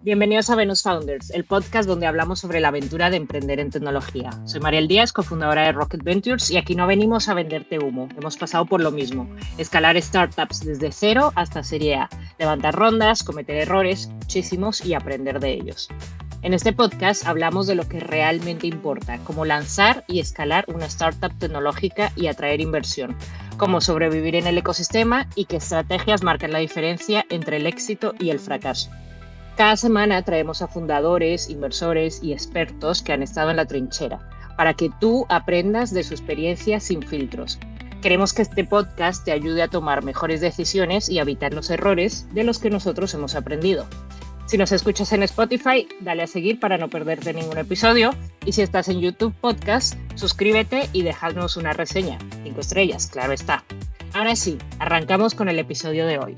Bienvenidos a Venus Founders, el podcast donde hablamos sobre la aventura de emprender en tecnología. Soy Mariel Díaz, cofundadora de Rocket Ventures, y aquí no venimos a venderte humo. Hemos pasado por lo mismo: escalar startups desde cero hasta Serie A, levantar rondas, cometer errores, muchísimos, y aprender de ellos. En este podcast hablamos de lo que realmente importa, cómo lanzar y escalar una startup tecnológica y atraer inversión, cómo sobrevivir en el ecosistema y qué estrategias marcan la diferencia entre el éxito y el fracaso. Cada semana traemos a fundadores, inversores y expertos que han estado en la trinchera para que tú aprendas de su experiencia sin filtros. Queremos que este podcast te ayude a tomar mejores decisiones y a evitar los errores de los que nosotros hemos aprendido. Si nos escuchas en Spotify, dale a seguir para no perderte ningún episodio. Y si estás en YouTube Podcast, suscríbete y déjanos una reseña. 5 estrellas, claro está. Ahora sí, arrancamos con el episodio de hoy.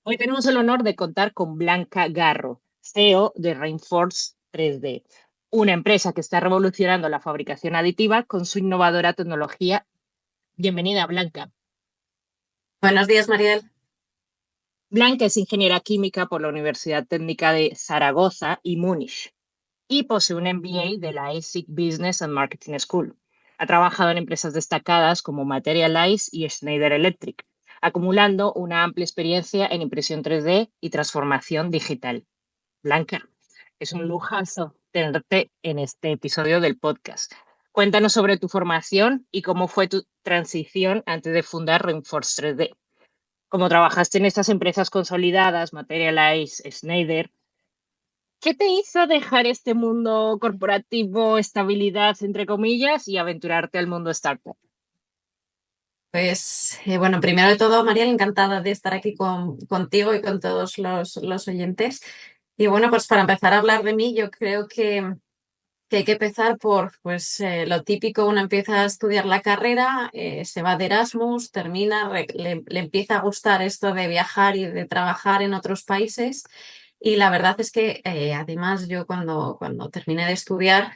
Hoy tenemos el honor de contar con Blanca Garro, CEO de Reinforce 3D, una empresa que está revolucionando la fabricación aditiva con su innovadora tecnología. Bienvenida, Blanca. Buenos días, Mariel. Blanca es ingeniera química por la Universidad Técnica de Zaragoza y Múnich y posee un MBA de la ESIC Business and Marketing School. Ha trabajado en empresas destacadas como Materialise y Schneider Electric, acumulando una amplia experiencia en impresión 3D y transformación digital. Blanca, es un lujazo tenerte en este episodio del podcast. Cuéntanos sobre tu formación y cómo fue tu transición antes de fundar Reinforce 3D. Como trabajaste en estas empresas consolidadas, Materialise, Schneider, ¿qué te hizo dejar este mundo corporativo, estabilidad, entre comillas, y aventurarte al mundo startup? Pues bueno, primero de todo, Mariel, encantada de estar aquí contigo y con todos los oyentes. Y bueno, pues para empezar a hablar de mí, yo creo que hay que empezar por lo típico. Uno empieza a estudiar la carrera, se va de Erasmus, termina, le empieza a gustar esto de viajar y de trabajar en otros países. Y la verdad es que además yo cuando terminé de estudiar,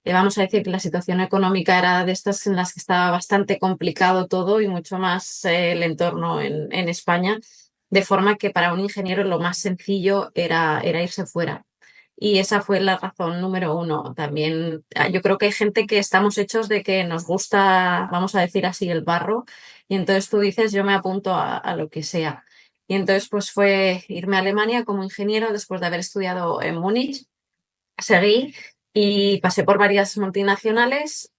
vamos a decir que la situación económica era de estas en las que estaba bastante complicado todo y mucho más el entorno en España, de forma que para un ingeniero lo más sencillo era irse fuera. Y esa fue la razón número uno. También yo creo que hay gente que estamos hechos de que nos gusta, vamos a decir así, el barro, y entonces tú dices, yo me apunto a lo que sea. Y entonces pues fue irme a Alemania como ingeniero después de haber estudiado en Múnich. Seguí y pasé por varias multinacionales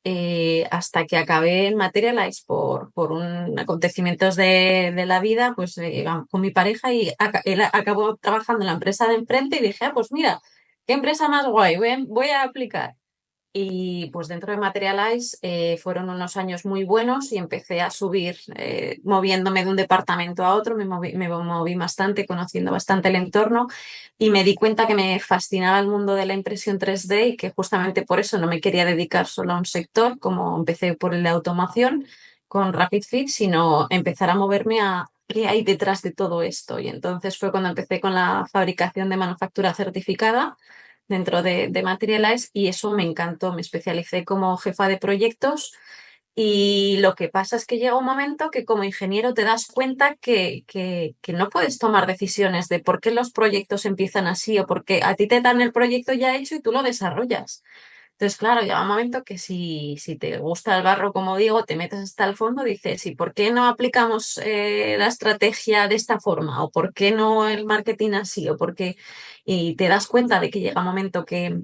hasta que acabé en Materialise por un acontecimientos de la vida, pues con mi pareja y él acabó trabajando en la empresa de enfrente y dije, pues mira, qué empresa más guay, voy a aplicar. Y pues dentro de Materialise fueron unos años muy buenos y empecé a subir moviéndome de un departamento a otro, me moví bastante, conociendo bastante el entorno y me di cuenta que me fascinaba el mundo de la impresión 3D y que justamente por eso no me quería dedicar solo a un sector, como empecé por el de automoción con Rapid Fit, sino empezar a moverme a qué hay detrás de todo esto. Y entonces fue cuando empecé con la fabricación de manufactura certificada dentro de Materialise y eso me encantó. Me especialicé como jefa de proyectos y lo que pasa es que llega un momento que como ingeniero te das cuenta que no puedes tomar decisiones de por qué los proyectos empiezan así o porque a ti te dan el proyecto ya hecho y tú lo desarrollas. Entonces, claro, llega un momento que si te gusta el barro, como digo, te metes hasta el fondo, dices, ¿y por qué no aplicamos la estrategia de esta forma? ¿O por qué no el marketing así? ¿O por qué? Y te das cuenta de que llega un momento que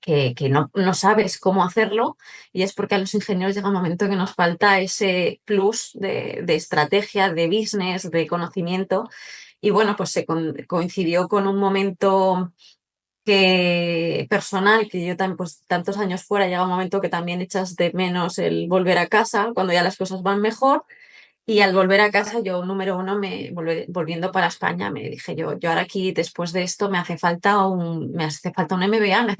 no sabes cómo hacerlo y es porque a los ingenieros llega un momento que nos falta ese plus de estrategia, de business, de conocimiento. Y bueno, pues coincidió con un momento personal, que yo también, pues tantos años fuera, llega un momento que también echas de menos el volver a casa cuando ya las cosas van mejor. Y al volver a casa, yo, número uno, volviendo para España, me dije yo ahora aquí, después de esto, me hace falta un MBA,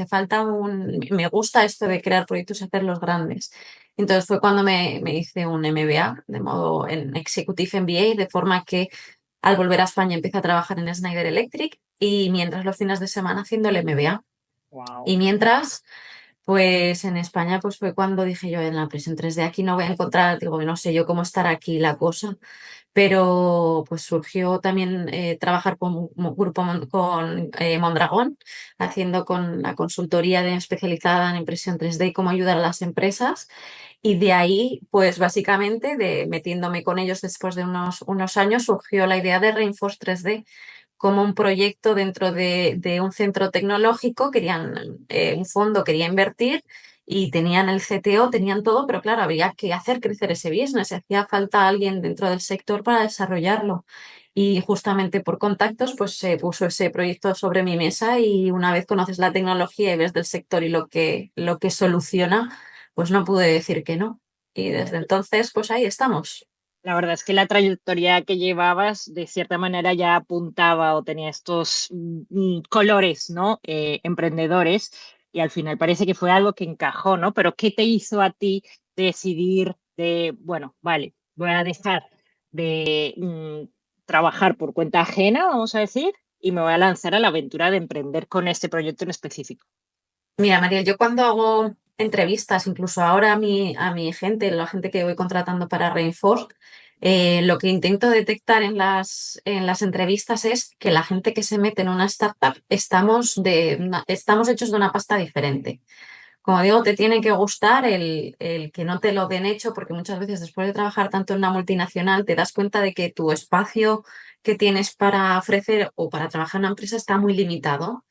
me gusta esto de crear proyectos y hacerlos grandes. Entonces fue cuando me hice un MBA, de modo en Executive MBA, de forma que al volver a España empecé a trabajar en Schneider Electric y mientras los fines de semana haciendo el MBA. Wow. Y mientras, pues en España fue cuando dije yo en la impresión 3D aquí no voy a encontrar, digo, no sé yo cómo estará aquí la cosa, pero pues surgió también trabajar con grupo con Mondragón, haciendo con la consultoría especializada en impresión 3D y cómo ayudar a las empresas. Y de ahí, pues básicamente, de metiéndome con ellos después de unos años, surgió la idea de Reinforce 3D como un proyecto dentro de un centro tecnológico. Querían, un fondo quería invertir y tenían el CTO, tenían todo, pero claro, había que hacer crecer ese business, hacía falta alguien dentro del sector para desarrollarlo. Y justamente por contactos, pues se puso ese proyecto sobre mi mesa y una vez conoces la tecnología y ves del sector y lo que soluciona, pues no pude decir que no. Y desde entonces, pues ahí estamos. La verdad es que la trayectoria que llevabas de cierta manera ya apuntaba o tenía estos colores, ¿no? Emprendedores, y al final parece que fue algo que encajó, ¿no? Pero ¿qué te hizo a ti decidir de, bueno, vale, voy a dejar de trabajar por cuenta ajena, vamos a decir, y me voy a lanzar a la aventura de emprender con este proyecto en específico? Mira, Mariel, yo cuando hago entrevistas, incluso ahora a mi gente, la gente que voy contratando para Reinforce, lo que intento detectar en las entrevistas es que la gente que se mete en una startup estamos hechos de una pasta diferente. Como digo, te tiene que gustar el que no te lo den hecho, porque muchas veces después de trabajar tanto en una multinacional te das cuenta de que tu espacio que tienes para ofrecer o para trabajar en una empresa está muy limitado.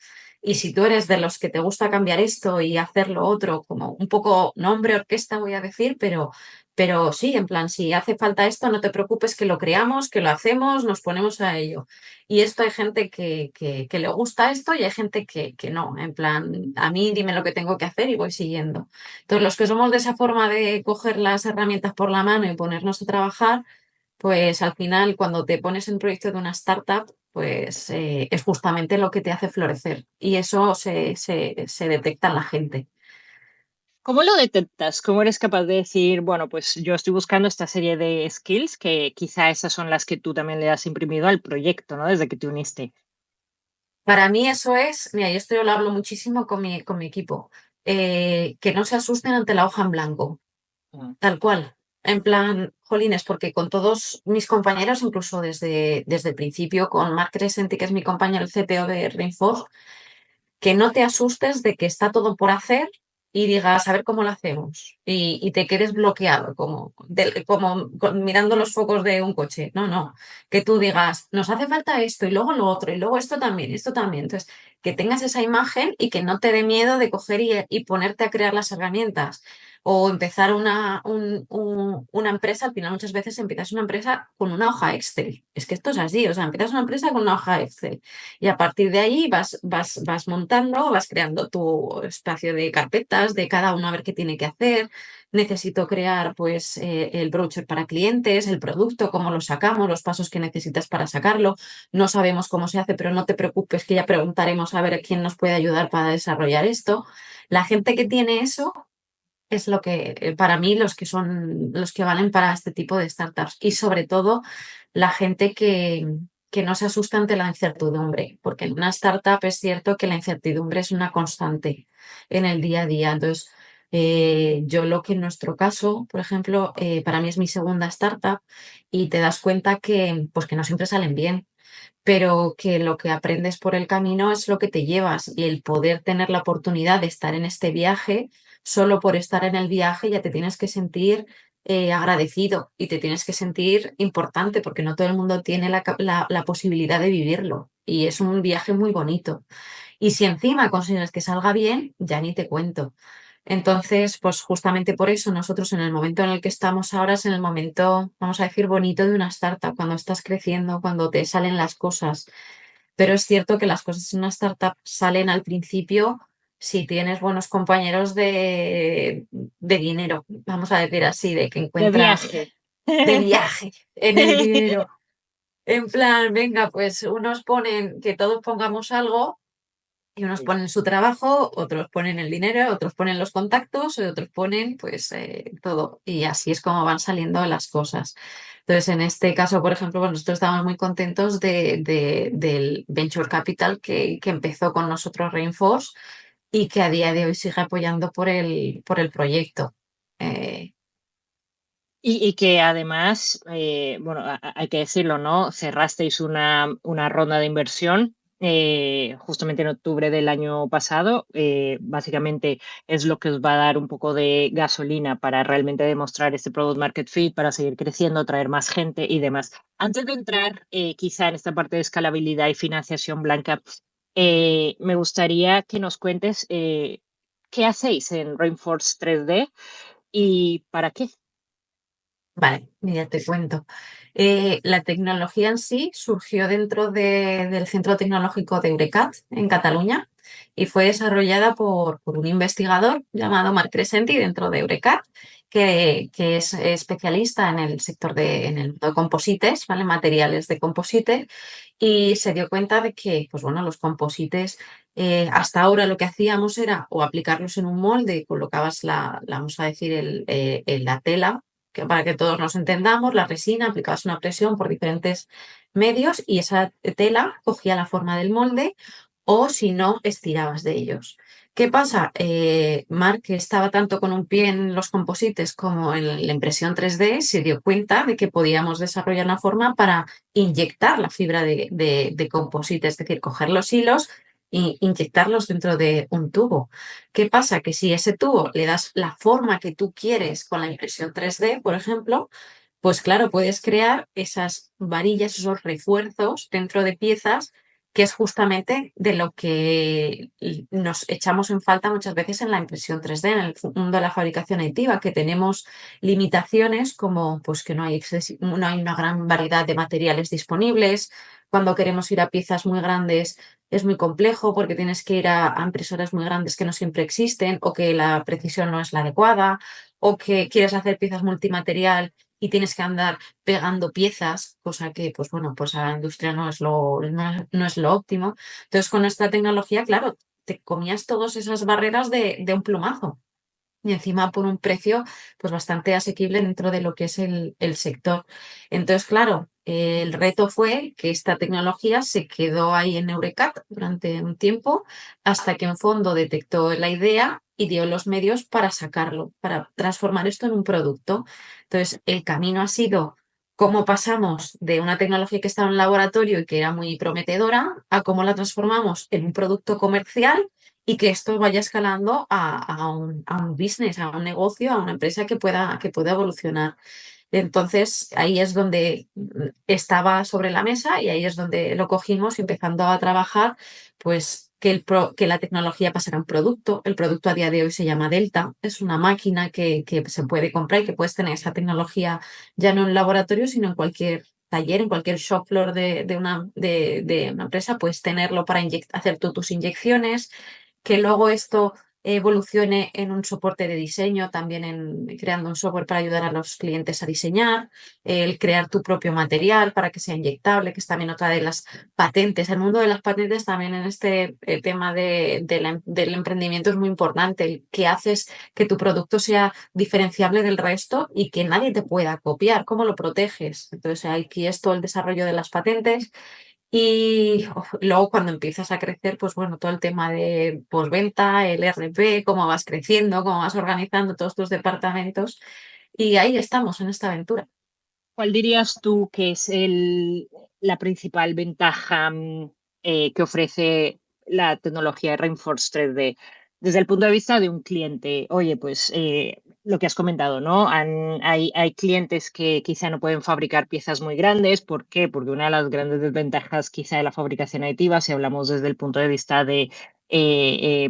Y si tú eres de los que te gusta cambiar esto y hacer lo otro, como un poco nombre orquesta, voy a decir, pero sí, en plan, si hace falta esto, no te preocupes que lo creamos, que lo hacemos, nos ponemos a ello. Y esto hay gente que le gusta esto y hay gente que no. En plan, a mí dime lo que tengo que hacer y voy siguiendo. Entonces, los que somos de esa forma de coger las herramientas por la mano y ponernos a trabajar, pues al final, cuando te pones en proyecto de una startup, pues es justamente lo que te hace florecer. Y eso se detecta en la gente. ¿Cómo lo detectas? ¿Cómo eres capaz de decir, bueno, pues yo estoy buscando esta serie de skills que quizá esas son las que tú también le has imprimido al proyecto, ¿no? Desde que te uniste. Para mí eso es, mira, yo esto lo hablo muchísimo con mi equipo, que no se asusten ante la hoja en blanco. Mm. Tal cual. En plan, jolines, porque con todos mis compañeros, incluso desde el principio, con Mark Crescenti, que es mi compañero, el CTO de Reinforce, que no te asustes de que está todo por hacer y digas, a ver cómo lo hacemos. Y te quedes bloqueado, como mirando los focos de un coche. No, no. Que tú digas, nos hace falta esto y luego lo otro y luego esto también, esto también. Entonces, que tengas esa imagen y que no te dé miedo de coger y ponerte a crear las herramientas. O empezar una empresa, al final muchas veces empiezas una empresa con una hoja Excel. Es que esto es así, o sea, empiezas una empresa con una hoja Excel. Y a partir de ahí vas montando, vas creando tu espacio de carpetas de cada uno a ver qué tiene que hacer. Necesito crear pues el brochure para clientes, el producto, cómo lo sacamos, los pasos que necesitas para sacarlo. No sabemos cómo se hace, pero no te preocupes que ya preguntaremos a ver quién nos puede ayudar para desarrollar esto. La gente que tiene eso es lo que, para mí, los que son los que valen para este tipo de startups. Y sobre todo, la gente que no se asusta ante la incertidumbre, porque en una startup es cierto que la incertidumbre es una constante en el día a día. Entonces, yo lo que en nuestro caso, por ejemplo, para mí es mi segunda startup y te das cuenta pues que no siempre salen bien, pero que lo que aprendes por el camino es lo que te llevas y el poder tener la oportunidad de estar en este viaje, solo por estar en el viaje ya te tienes que sentir agradecido y te tienes que sentir importante porque no todo el mundo tiene la posibilidad de vivirlo y es un viaje muy bonito. Y si encima consigues que salga bien, ya ni te cuento. Entonces, pues justamente por eso nosotros en el momento en el que estamos ahora es en el momento, vamos a decir, bonito de una startup, cuando estás creciendo, cuando te salen las cosas. Pero es cierto que las cosas en una startup salen al principio si tienes buenos compañeros de dinero, vamos a decir así, de que De encuentras viaje. de viaje en el dinero. En plan, venga, pues unos ponen que todos pongamos algo y unos ponen su trabajo, otros ponen el dinero, otros ponen los contactos y otros ponen pues todo. Y así es como van saliendo las cosas. Entonces, en este caso, por ejemplo, pues nosotros estamos muy contentos del Venture Capital que empezó con nosotros Reinforce y que a día de hoy sigue apoyando por el proyecto. Eh, Y que además, bueno, hay que decirlo, ¿no? Cerrasteis una ronda de inversión justamente en octubre del año pasado. Básicamente es lo que os va a dar un poco de gasolina para realmente demostrar este product market fit, para seguir creciendo, traer más gente y demás. Antes de entrar quizá en esta parte de escalabilidad y financiación blanca, me gustaría que nos cuentes qué hacéis en Rainforce 3D y para qué. Vale, mira, te cuento. La tecnología en sí surgió dentro del Centro Tecnológico de Eurecat, en Cataluña, y fue desarrollada por un investigador llamado Marc Crescenti dentro de Eurecat, que es especialista en el sector en el mundo de composites, ¿vale? Materiales de composite, y se dio cuenta de que, pues bueno, los composites, hasta ahora lo que hacíamos era o aplicarlos en un molde, colocabas vamos a decir, la tela, que para que todos nos entendamos, la resina, aplicabas una presión por diferentes medios y esa tela cogía la forma del molde o si no, estirabas de ellos. ¿Qué pasa? Marc, que estaba tanto con un pie en los composites como en la impresión 3D, se dio cuenta de que podíamos desarrollar una forma para inyectar la fibra de composite, es decir, coger los hilos e inyectarlos dentro de un tubo. ¿Qué pasa? Que si ese tubo le das la forma que tú quieres con la impresión 3D, por ejemplo, pues claro, puedes crear esas varillas, esos refuerzos dentro de piezas, que es justamente de lo que nos echamos en falta muchas veces en la impresión 3D, en el mundo de la fabricación aditiva, que tenemos limitaciones como pues que no hay una gran variedad de materiales disponibles. Cuando queremos ir a piezas muy grandes es muy complejo porque tienes que ir a impresoras muy grandes que no siempre existen o que la precisión no es la adecuada o que quieres hacer piezas multimaterial y tienes que andar pegando piezas, cosa que, pues bueno, pues a la industria no es lo óptimo. Entonces, con esta tecnología, claro, te comías todas esas barreras de un plumazo y encima por un precio pues bastante asequible dentro de lo que es el sector. Entonces, claro, el reto fue que esta tecnología se quedó ahí en Eurecat durante un tiempo hasta que un fondo detectó la idea y dio los medios para sacarlo, para transformar esto en un producto. Entonces, el camino ha sido cómo pasamos de una tecnología que estaba en el laboratorio y que era muy prometedora a cómo la transformamos en un producto comercial y que esto vaya escalando a un business, a un negocio, a una empresa que pueda evolucionar. Entonces, ahí es donde estaba sobre la mesa y ahí es donde lo cogimos, empezando a trabajar, pues que la tecnología pasara a un producto. El producto a día de hoy se llama Delta. Es una máquina que se puede comprar y que puedes tener esa tecnología ya no en un laboratorio, sino en cualquier taller, en cualquier shop floor de una empresa, puedes tenerlo para hacer tú tus inyecciones, que luego esto evolucione en un soporte de diseño, también en creando un software para ayudar a los clientes a diseñar, el crear tu propio material para que sea inyectable, que es también otra de las patentes. El mundo de las patentes también en este tema del emprendimiento es muy importante, el que haces que tu producto sea diferenciable del resto y que nadie te pueda copiar, cómo lo proteges. Entonces aquí es todo el desarrollo de las patentes y luego cuando empiezas a crecer, pues bueno, todo el tema de postventa, el RP, cómo vas creciendo, cómo vas organizando todos tus departamentos. Y ahí estamos en esta aventura. ¿Cuál dirías tú que es la principal ventaja que ofrece la tecnología de Reinforce 3D desde el punto de vista de un cliente? Oye, pues lo que has comentado, ¿no? Hay clientes que quizá no pueden fabricar piezas muy grandes. ¿Por qué? Porque una de las grandes desventajas quizá de la fabricación aditiva, si hablamos desde el punto de vista de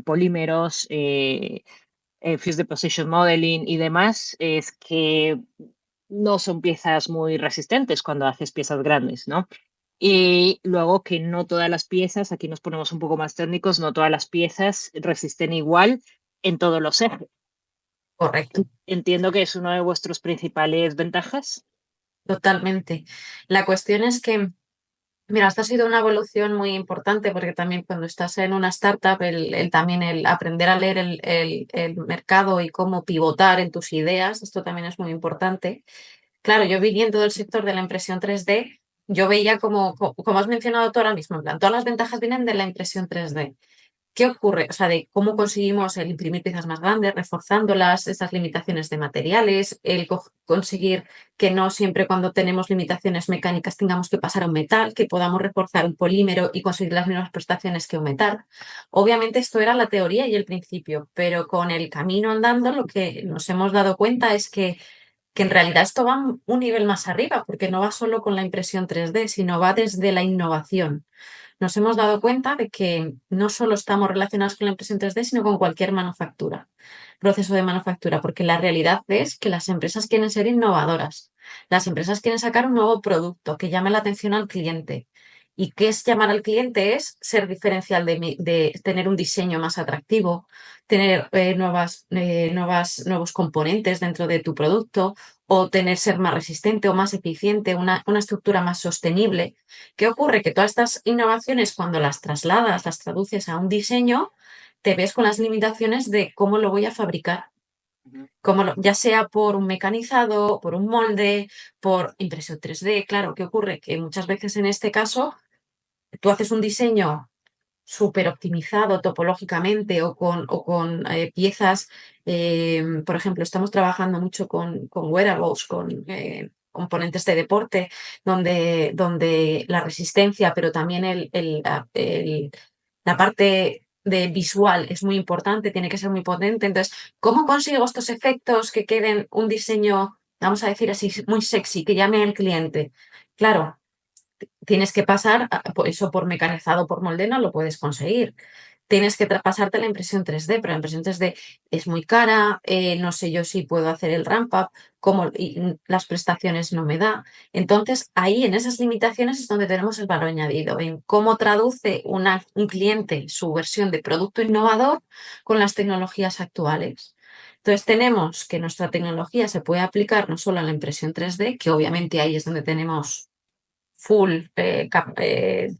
polímeros, Fuse Deposition Modeling y demás, es que no son piezas muy resistentes cuando haces piezas grandes, ¿no? Y luego que no todas las piezas, aquí nos ponemos un poco más técnicos, no todas las piezas resisten igual en todos los ejes. Correcto. Entiendo que es una de vuestras principales ventajas. Totalmente. La cuestión es que, mira, esta ha sido una evolución muy importante porque también cuando estás en una startup, también el aprender a leer el mercado y cómo pivotar en tus ideas, esto también es muy importante. Claro, yo viniendo del sector de la impresión 3D, yo veía como has mencionado tú ahora mismo, en plan, todas las ventajas vienen de la impresión 3D. ¿Qué ocurre? O sea, de cómo conseguimos el imprimir piezas más grandes, reforzándolas, esas limitaciones de materiales, el conseguir que no siempre cuando tenemos limitaciones mecánicas tengamos que pasar a un metal, que podamos reforzar un polímero y conseguir las mismas prestaciones que un metal. Obviamente esto era la teoría y el principio, pero con el camino andando lo que nos hemos dado cuenta es que en realidad esto va un nivel más arriba, porque no va solo con la impresión 3D, sino va desde la innovación. Nos hemos dado cuenta de que no solo estamos relacionados con la impresión 3D, sino con cualquier manufactura, proceso de manufactura, porque la realidad es que las empresas quieren ser innovadoras. Las empresas quieren sacar un nuevo producto que llame la atención al cliente. ¿Y qué es llamar al cliente? Es ser diferencial de tener un diseño más atractivo, tener nuevos componentes dentro de tu producto o tener ser más resistente o más eficiente, una estructura más sostenible. ¿Qué ocurre? Que todas estas innovaciones, cuando las trasladas, las traduces a un diseño, te ves con las limitaciones de cómo lo voy a fabricar. Ya sea por un mecanizado, por un molde, por impresión 3D. Claro, ¿qué ocurre? Que muchas veces en este caso tú haces un diseño súper optimizado topológicamente o con piezas, por ejemplo, estamos trabajando mucho con wearables, con componentes de deporte, donde la resistencia, pero también la parte de visual es muy importante, tiene que ser muy potente. Entonces, ¿cómo consigo estos efectos que queden un diseño, vamos a decir así, muy sexy, que llame al cliente? Claro, tienes que pasar, eso por mecanizado, por molde no lo puedes conseguir. Tienes que pasarte la impresión 3D, pero la impresión 3D es muy cara, no sé yo si puedo hacer el ramp up, las prestaciones no me da. Entonces, ahí en esas limitaciones es donde tenemos el valor añadido, en cómo traduce un cliente su versión de producto innovador con las tecnologías actuales. Entonces, tenemos que nuestra tecnología se puede aplicar no solo a la impresión 3D, que obviamente ahí es donde tenemos full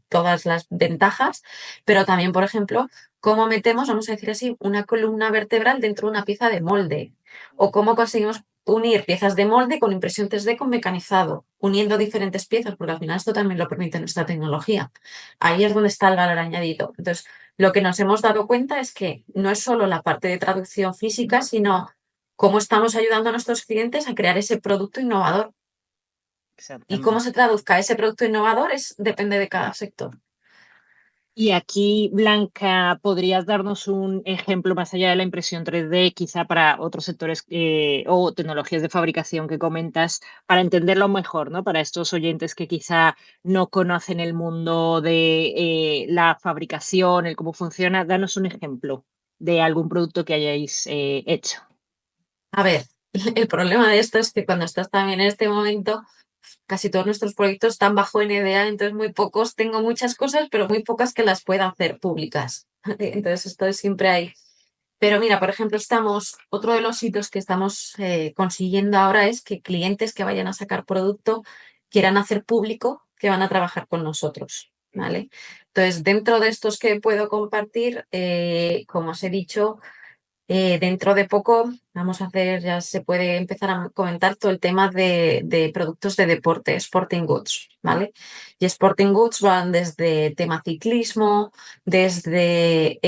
todas las ventajas, pero también, por ejemplo, cómo metemos, vamos a decir así, una columna vertebral dentro de una pieza de molde, o cómo conseguimos unir piezas de molde con impresión 3D con mecanizado, uniendo diferentes piezas, porque al final esto también lo permite nuestra tecnología. Ahí es donde está el valor añadido. Entonces, lo que nos hemos dado cuenta es que no es solo la parte de traducción física, sino cómo estamos ayudando a nuestros clientes a crear ese producto innovador. Y cómo Exactamente. se traduzca ese producto innovador depende de cada sector. Y aquí, Blanca, ¿podrías darnos un ejemplo más allá de la impresión 3D, quizá para otros sectores o tecnologías de fabricación que comentas, para entenderlo mejor, ¿no? Para estos oyentes que quizá no conocen el mundo de la fabricación, el cómo funciona, danos un ejemplo de algún producto que hayáis hecho. A ver, el problema de esto es que cuando estás también en este momento, casi todos nuestros proyectos están bajo NDA, entonces muy pocos, tengo muchas cosas, pero muy pocas que las pueda hacer públicas. Entonces esto es siempre ahí. Pero mira, por ejemplo, otro de los hitos que estamos consiguiendo ahora es que clientes que vayan a sacar producto quieran hacer público que van a trabajar con nosotros, ¿vale? Entonces, dentro de estos que puedo compartir, como os he dicho, dentro de poco vamos a hacer, ya se puede empezar a comentar todo el tema de productos de deporte, sporting goods, ¿vale? Y sporting goods van desde tema ciclismo, desde,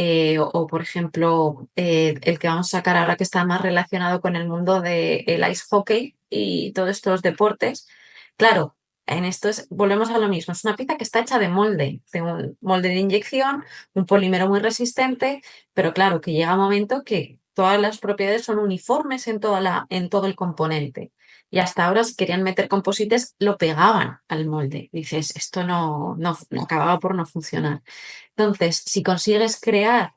por ejemplo, el que vamos a sacar ahora que está más relacionado con el mundo del ice hockey y todos estos deportes. Claro, en esto volvemos a lo mismo, es una pieza que está hecha de un molde de inyección, un polímero muy resistente, pero claro, que llega un momento que todas las propiedades son uniformes en todo el componente. Y hasta ahora, si querían meter composites, lo pegaban al molde. Dices, esto no acababa por no funcionar. Entonces, si consigues crear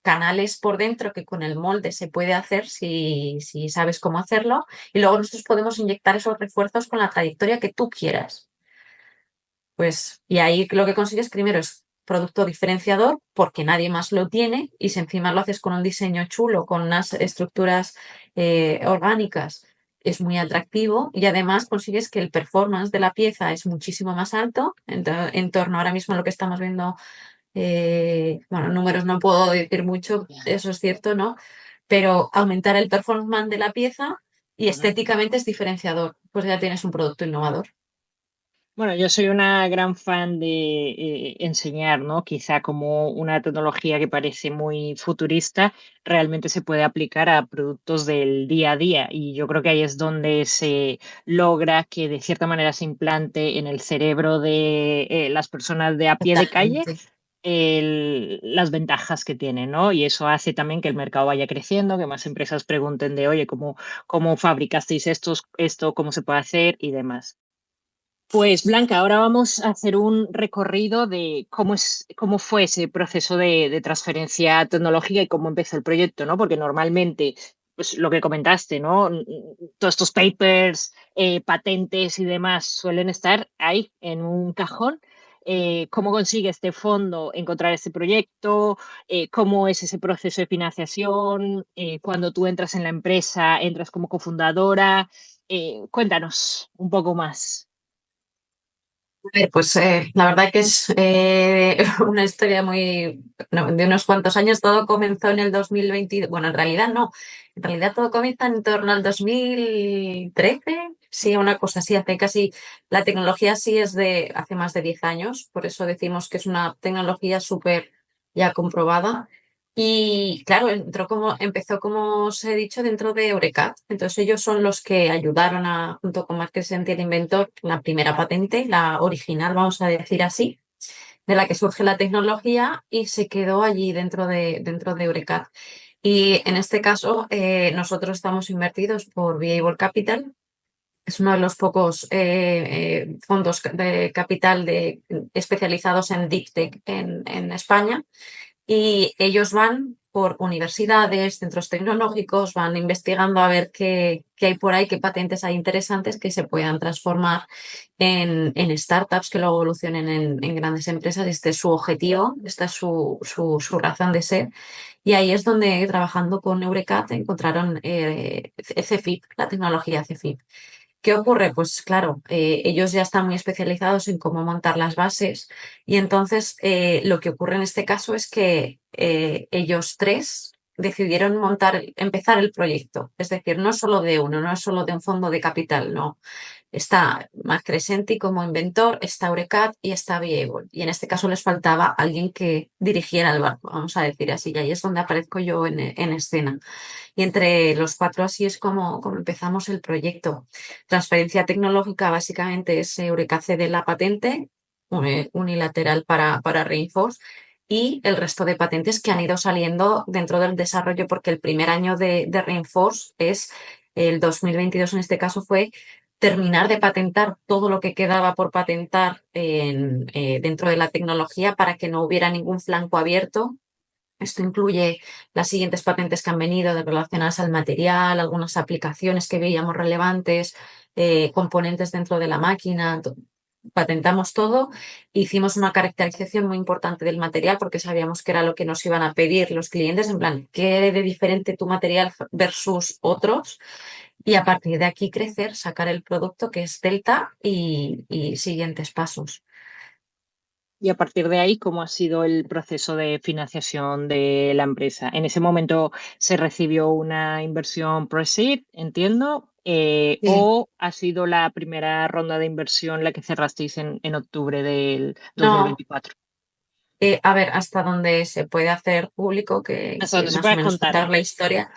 canales por dentro que con el molde se puede hacer si sabes cómo hacerlo, y luego nosotros podemos inyectar esos refuerzos con la trayectoria que tú quieras. Pues, y ahí lo que consigues primero es producto diferenciador porque nadie más lo tiene y si encima lo haces con un diseño chulo, con unas estructuras orgánicas, es muy atractivo y además consigues que el performance de la pieza es muchísimo más alto en torno ahora mismo a lo que estamos viendo. Bueno, números no puedo decir mucho, eso es cierto, ¿no? Pero aumentar el performance de la pieza y Ujú. estéticamente es diferenciador, pues ya tienes un producto innovador. Bueno, yo soy una gran fan de enseñar, ¿no? Quizá como una tecnología que parece muy futurista, realmente se puede aplicar a productos del día a día. Y yo creo que ahí es donde se logra que de cierta manera se implante en el cerebro de las personas de a pie de calle Totalmente. las ventajas que tiene, ¿no? Y eso hace también que el mercado vaya creciendo, que más empresas pregunten de, oye, ¿cómo fabricasteis esto, cómo se puede hacer y demás? Pues Blanca, ahora vamos a hacer un recorrido de cómo fue ese proceso de transferencia tecnológica y cómo empezó el proyecto, ¿no? Porque normalmente, pues lo que comentaste, ¿no? Todos estos papers, patentes y demás suelen estar ahí en un cajón. ¿Cómo consigue este fondo encontrar este proyecto? ¿Cómo es ese proceso de financiación? Cuando tú entras en la empresa, entras como cofundadora. Cuéntanos un poco más. A ver, pues la verdad que es una historia de unos cuantos años. Todo comenzó en el 2020. Bueno, en realidad no. En realidad todo comienza en torno al 2013. Sí, una cosa así. La tecnología sí es de hace más de 10 años. Por eso decimos que es una tecnología súper ya comprobada. Y claro, empezó, como os he dicho, dentro de Eurecat. Entonces ellos son los que ayudaron junto con Marques Senti, el inventor, la primera patente, la original, vamos a decir así, de la que surge la tecnología y se quedó allí dentro de Eurecat. Y en este caso, nosotros estamos invertidos por Viable Capital. Es uno de los pocos fondos de capital especializados en Deep Tech en España, y ellos van por universidades, centros tecnológicos, van investigando a ver qué hay por ahí, qué patentes hay interesantes que se puedan transformar en startups que luego evolucionen en grandes empresas. Este es su objetivo, esta es su razón de ser. Y ahí es donde, trabajando con Eurecat, encontraron CFIP, la tecnología CFIP. ¿Qué ocurre? Pues claro, ellos ya están muy especializados en cómo montar las bases, y entonces lo que ocurre en este caso es que ellos tres decidieron empezar el proyecto. Es decir, no es solo de uno, no es solo de un fondo de capital, no. Está Marc Crescenti como inventor, está Eurecat y está Viable. Y en este caso les faltaba alguien que dirigiera el barco, vamos a decir así, y ahí es donde aparezco yo en escena. Y entre los cuatro así es como empezamos el proyecto. Transferencia tecnológica básicamente es Eureka cede la patente unilateral para Reinforce, y el resto de patentes que han ido saliendo dentro del desarrollo, porque el primer año de Reinforce el 2022 en este caso, fue terminar de patentar todo lo que quedaba por patentar dentro de la tecnología para que no hubiera ningún flanco abierto. Esto incluye las siguientes patentes que han venido relacionadas al material, algunas aplicaciones que veíamos relevantes, componentes dentro de la máquina. Patentamos todo, hicimos una caracterización muy importante del material porque sabíamos que era lo que nos iban a pedir los clientes, en plan, ¿qué de diferente tu material versus otros? Y a partir de aquí crecer, sacar el producto que es Delta y siguientes pasos. Y a partir de ahí, ¿cómo ha sido el proceso de financiación de la empresa? En ese momento se recibió una inversión pre-seed, entiendo, Sí. o ha sido la primera ronda de inversión la que cerrasteis en octubre del No, 2024. a ver, hasta donde se puede hacer público, Hasta que donde se más o pueda menos contar, contar ¿eh? la historia.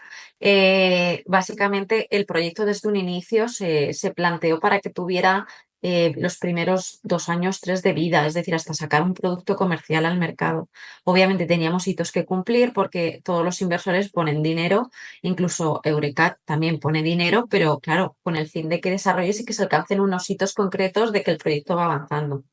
Básicamente, el proyecto desde un inicio se planteó para que tuviera los primeros 2 años, tres de vida, es decir, hasta sacar un producto comercial al mercado. Obviamente teníamos hitos que cumplir porque todos los inversores ponen dinero, incluso Eurecat también pone dinero, pero claro, con el fin de que desarrolles y que se alcancen unos hitos concretos de que el proyecto va avanzando.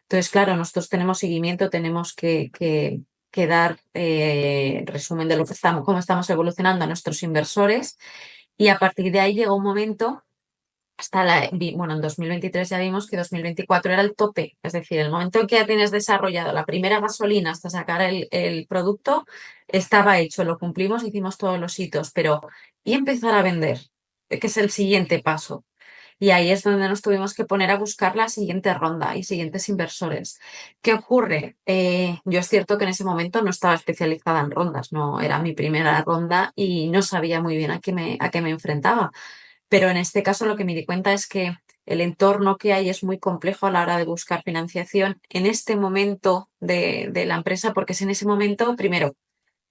Entonces, claro, nosotros tenemos seguimiento, tenemos que dar resumen de lo que cómo estamos evolucionando a nuestros inversores, y a partir de ahí llegó un momento, bueno, en 2023 ya vimos que 2024 era el tope, es decir, el momento en que ya tienes desarrollado la primera gasolina hasta sacar el producto, estaba hecho, lo cumplimos, hicimos todos los hitos, pero ¿y empezar a vender? Que es el siguiente paso. Y ahí es donde nos tuvimos que poner a buscar la siguiente ronda y siguientes inversores. ¿Qué ocurre? Yo es cierto que en ese momento no estaba especializada en rondas, no era mi primera ronda y no sabía muy bien a qué me enfrentaba. Pero en este caso lo que me di cuenta es que el entorno que hay es muy complejo a la hora de buscar financiación en este momento de la empresa, porque es en ese momento, primero,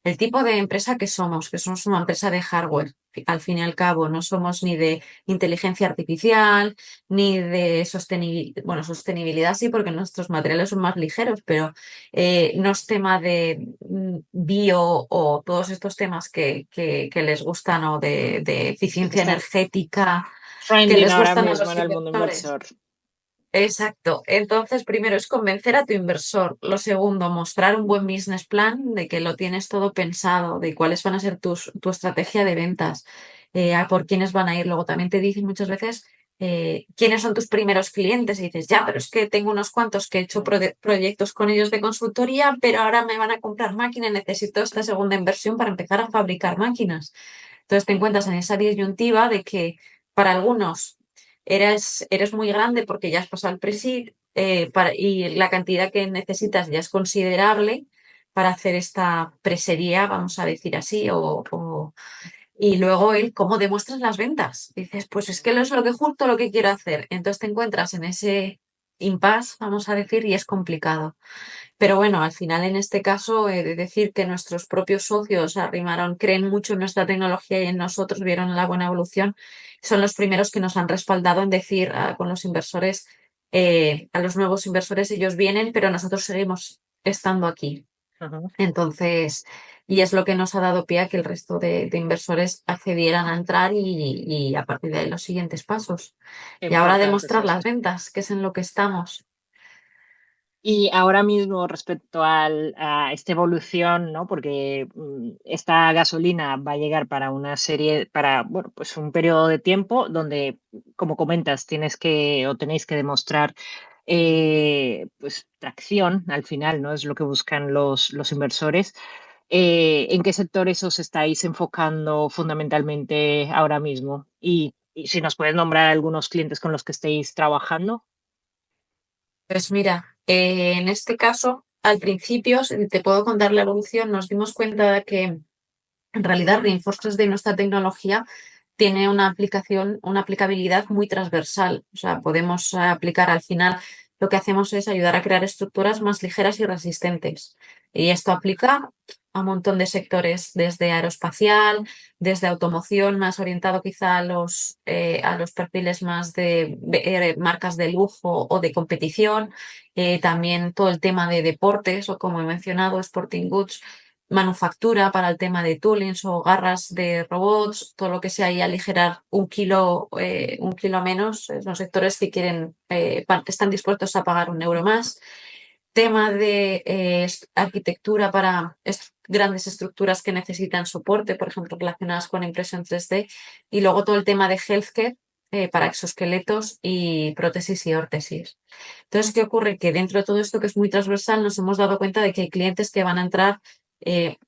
el tipo de empresa que somos una empresa de hardware, al fin y al cabo, no somos ni de inteligencia artificial, ni de sostenibilidad, bueno, sostenibilidad sí, porque nuestros materiales son más ligeros, pero no es tema de bio o todos estos temas que les gustan o de Sí, que eficiencia están energética que trending les ahora gustan a mismo los en el mundo inversores. inversor. Exacto. Entonces, primero es convencer a tu inversor. Lo segundo, mostrar un buen business plan de que lo tienes todo pensado, de cuáles van a ser tu estrategia de ventas, a por quiénes van a ir. Luego también te dicen muchas veces quiénes son tus primeros clientes. Y dices, ya, pero es que tengo unos cuantos que he hecho proyectos con ellos de consultoría, pero ahora me van a comprar máquinas, necesito esta segunda inversión para empezar a fabricar máquinas. Entonces te encuentras en esa disyuntiva de que para algunos eres muy grande porque ya has pasado el pre-seed y la cantidad que necesitas ya es considerable para hacer esta presería, vamos a decir así, y luego cómo demuestras las ventas. Dices, pues es que no es lo que justo lo que quiero hacer. Entonces te encuentras en ese impasse, vamos a decir, y es complicado. Pero bueno, al final en este caso he de decir que nuestros propios socios arrimaron, creen mucho en nuestra tecnología y en nosotros, vieron la buena evolución. Son los primeros que nos han respaldado en decir con los inversores, a los nuevos inversores, ellos vienen, pero nosotros seguimos estando aquí. Ajá. Entonces, y es lo que nos ha dado pie a que el resto de inversores accedieran a entrar y a partir de ahí los siguientes pasos. Qué Y ahora importante es demostrar las esto. ventas, que es en lo que estamos. Y ahora mismo respecto a esta evolución, ¿no? Porque esta gasolina va a llegar para una serie, para, bueno, pues un periodo de tiempo donde, como comentas, tienes que o tenéis que demostrar pues tracción al final, ¿no? Es lo que buscan los inversores. ¿En qué sectores os estáis enfocando fundamentalmente ahora mismo? Y si nos puedes nombrar algunos clientes con los que estéis trabajando. Pues mira, en este caso, al principio, si te puedo contar la evolución, nos dimos cuenta de que en realidad Reinforcements de nuestra tecnología tiene una aplicación, una aplicabilidad muy transversal. O sea, podemos aplicar al final, lo que hacemos es ayudar a crear estructuras más ligeras y resistentes. Y esto aplica a un montón de sectores, desde aeroespacial, desde automoción, más orientado quizá a los perfiles más de marcas de lujo o de competición. También todo el tema de deportes, o como he mencionado, sporting goods, manufactura para el tema de toolings o garras de robots, todo lo que sea y aligerar un kilo menos, son sectores que quieren, están dispuestos a pagar 1 euro más. Tema de arquitectura para grandes estructuras que necesitan soporte, por ejemplo, relacionadas con impresión 3D. Y luego todo el tema de healthcare para exoesqueletos y prótesis y órtesis. Entonces, ¿qué ocurre? Que dentro de todo esto que es muy transversal, nos hemos dado cuenta de que hay clientes que van a entrar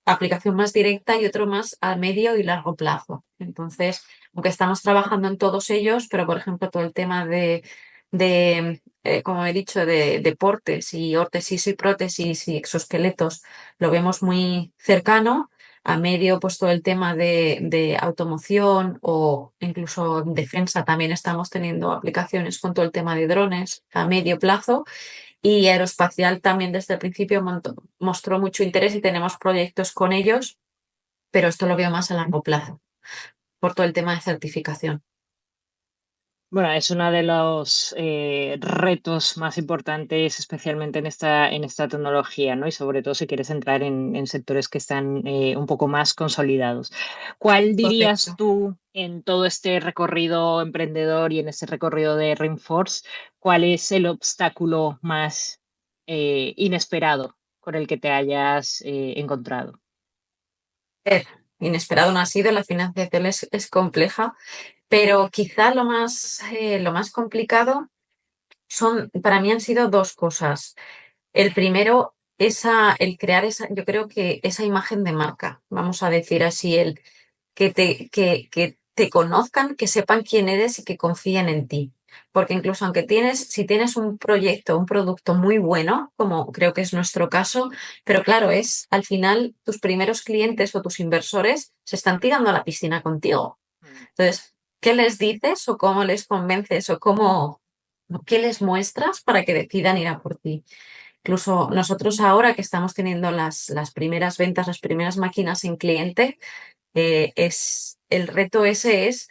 aplicación más directa y otro más a medio y largo plazo. Entonces, aunque estamos trabajando en todos ellos, pero por ejemplo, todo el tema como he dicho, de deportes y órtesis y prótesis y exoesqueletos, lo vemos muy cercano. A medio, pues todo el tema de automoción o incluso en defensa también estamos teniendo aplicaciones con todo el tema de drones a medio plazo. Y aeroespacial también desde el principio mostró mucho interés y tenemos proyectos con ellos, pero esto lo veo más a largo plazo por todo el tema de certificación. Bueno, es uno de los retos más importantes, especialmente en esta tecnología, ¿no? Y sobre todo si quieres entrar en sectores que están un poco más consolidados. ¿Cuál Correcto. dirías tú en todo este recorrido emprendedor y en este recorrido de Reinforce, cuál es el obstáculo más inesperado con el que te hayas encontrado? ver, Inesperado no ha sido, la financiación es compleja, pero quizá lo más complicado para mí han sido dos cosas. El primero, el crear yo creo que esa imagen de marca, vamos a decir así, el que te conozcan, que sepan quién eres y que confíen en ti. Porque incluso si tienes un proyecto, un producto muy bueno, como creo que es nuestro caso, pero claro, al final tus primeros clientes o tus inversores se están tirando a la piscina contigo. Mm. Entonces, ¿Qué les dices o cómo les convences o qué les muestras para que decidan ir a por ti? Incluso nosotros ahora que estamos teniendo las primeras ventas, las primeras máquinas en cliente, el reto ese es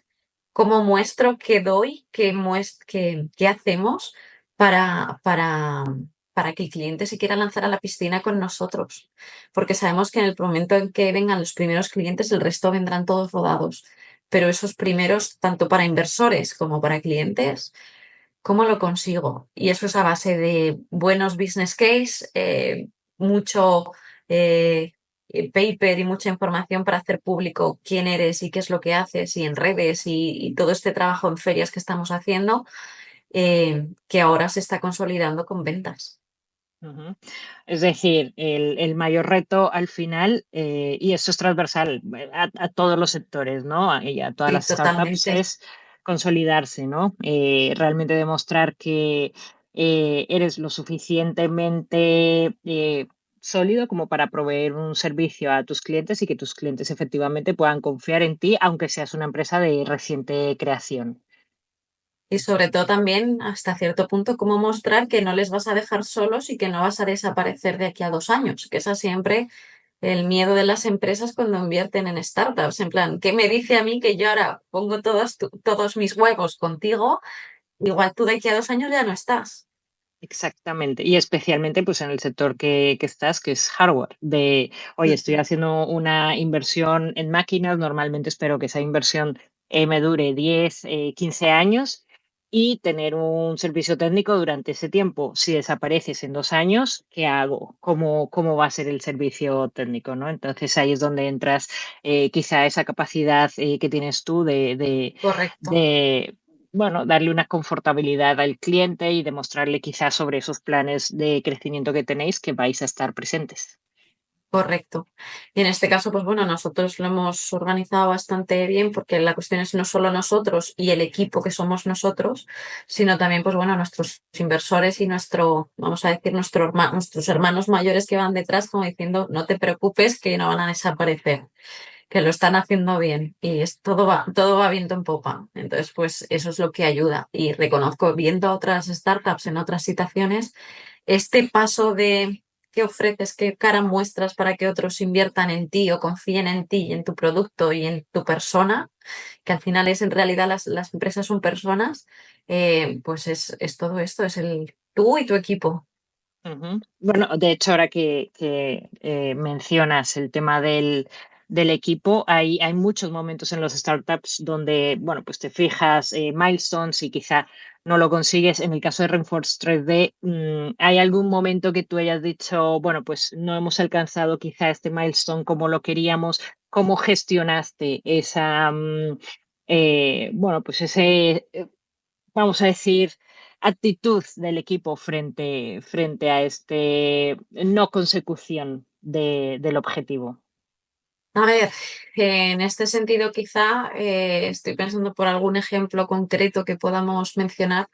cómo muestro, qué doy, qué hacemos para que el cliente se quiera lanzar a la piscina con nosotros. Porque sabemos que en el momento en que vengan los primeros clientes, el resto vendrán todos rodados. Pero esos primeros, tanto para inversores como para clientes, ¿cómo lo consigo? Y eso es a base de buenos business case, mucho eh, paper y mucha información para hacer público quién eres y qué es lo que haces y en redes y todo este trabajo en ferias que estamos haciendo, que ahora se está consolidando con ventas. Ujú. Es decir, el mayor reto al final, y eso es transversal a todos los sectores, ¿no? Y a todas Sí, las startups, totalmente. es consolidarse, ¿no? Realmente demostrar que eres lo suficientemente sólido como para proveer un servicio a tus clientes y que tus clientes efectivamente puedan confiar en ti, aunque seas una empresa de reciente creación. Y sobre todo también, hasta cierto punto, cómo mostrar que no les vas a dejar solos y que no vas a desaparecer de aquí a 2 años, que esa siempre el miedo de las empresas cuando invierten en startups. En plan, ¿qué me dice a mí que yo ahora pongo todos mis huevos contigo? Igual tú de aquí a 2 años ya no estás. Exactamente, y especialmente pues en el sector que estás, que es hardware, de, oye, estoy haciendo una inversión en máquinas, normalmente espero que esa inversión me dure 10 15 años y tener un servicio técnico durante ese tiempo. Si desapareces en 2 años, ¿qué hago? ¿Cómo va a ser el servicio técnico, ¿no? Entonces ahí es donde entras quizá esa capacidad que tienes tú Correcto. de bueno, darle una confortabilidad al cliente y demostrarle quizás sobre esos planes de crecimiento que tenéis que vais a estar presentes. Correcto. Y en este caso, pues bueno, nosotros lo hemos organizado bastante bien porque la cuestión es no solo nosotros y el equipo que somos nosotros, sino también, pues bueno, nuestros inversores y vamos a decir, nuestros hermanos mayores que van detrás, como diciendo, no te preocupes que no van a desaparecer, que lo están haciendo bien y todo va viento en popa. Entonces, pues eso es lo que ayuda. Y reconozco, viendo a otras startups en otras situaciones, este paso de qué ofreces, qué cara muestras para que otros inviertan en ti o confíen en ti y en tu producto y en tu persona, que al final es en realidad las empresas son personas, pues es todo esto, es el tú y tu equipo. Ujú. Bueno, de hecho, ahora que mencionas el tema del equipo, hay muchos momentos en los startups donde, bueno, pues te fijas milestones y quizá no lo consigues. En el caso de Reinforce 3D, ¿hay algún momento que tú hayas dicho, bueno, pues no hemos alcanzado quizá este milestone como lo queríamos? ¿Cómo gestionaste esa, bueno, pues ese vamos a decir, actitud del equipo frente a este no consecución del objetivo? A ver, en este sentido quizá estoy pensando por algún ejemplo concreto que podamos mencionar.